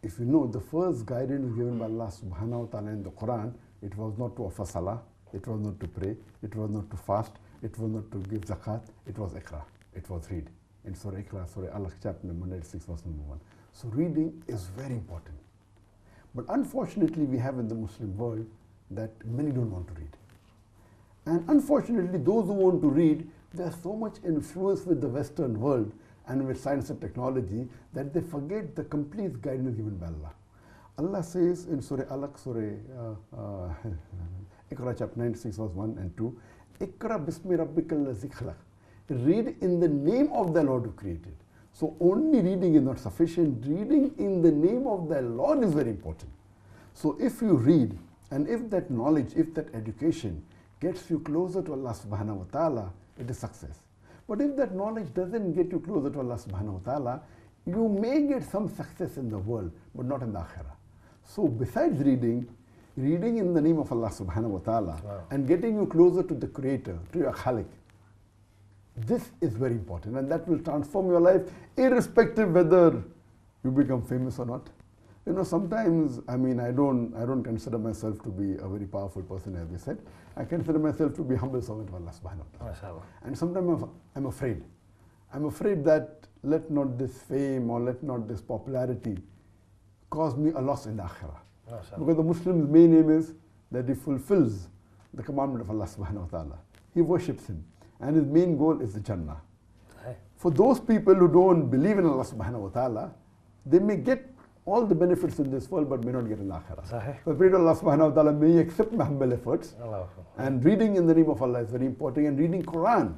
if you know, the first guidance given by Allah subhanahu wa ta'ala in the Quran, it was not to offer salah, it was not to pray, it was not to fast, it was not to give zakat, it was iqra, it was read. In Surah Iqra, Surah Al-Alaq, chapter number 96, verse number 1. So reading is very important. But unfortunately, we have in the Muslim world that many don't want to read. And unfortunately, those who want to read, they are so much influenced with the Western world and with science and technology that they forget the complete guidance given by Allah. Allah says in Surah Al-Alaq, Surah Iqra, chapter 96, verse 1 and 2, Iqra bismi rabbikal ladzi khalaq. Read in the name of the Lord who created. So only reading is not sufficient. Reading in the name of the Lord is very important. So if you read, and if that knowledge, if that education gets you closer to Allah subhanahu wa ta'ala, it is success. But if that knowledge doesn't get you closer to Allah subhanahu wa ta'ala, you may get some success in the world, but not in the akhirah. So besides reading in the name of Allah subhanahu wa ta'ala, and getting you closer to the Creator, to your Khaliq, this is very important, and that will transform your life irrespective whether you become famous or not. You know, sometimes, I mean, I don't consider myself to be a very powerful person, as we said. I consider myself to be a humble servant of Allah subhanahu wa ta'ala. And sometimes I'm afraid. I'm afraid that let not this fame or let not this popularity cause me a loss in the akhirah. Because the Muslim's main aim is that he fulfills the commandment of Allah subhanahu wa ta'ala. He worships him. And his main goal is the Jannah. For those people who don't believe in Allah subhanahu wa ta'ala, they may get all the benefits in this world but may not get in akhirah. So I pray to Allah subhanahu wa ta'ala, may He accept my humble efforts. And reading in the name of Allah is very important, and reading Quran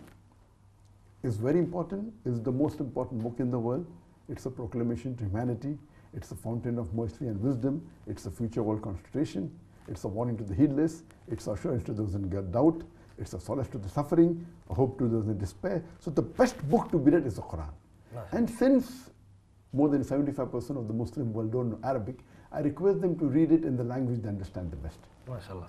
is very important. It's the most important book in the world. It's a proclamation to humanity. It's a fountain of mercy and wisdom. It's a future world constitution. It's a warning to the heedless. It's assurance to those in doubt. It's a solace to the suffering, a hope to those in despair. So the best book to be read is the Quran. And since more than 75% of the Muslim world don't know Arabic, I request them to read it in the language they understand the best. MashaAllah.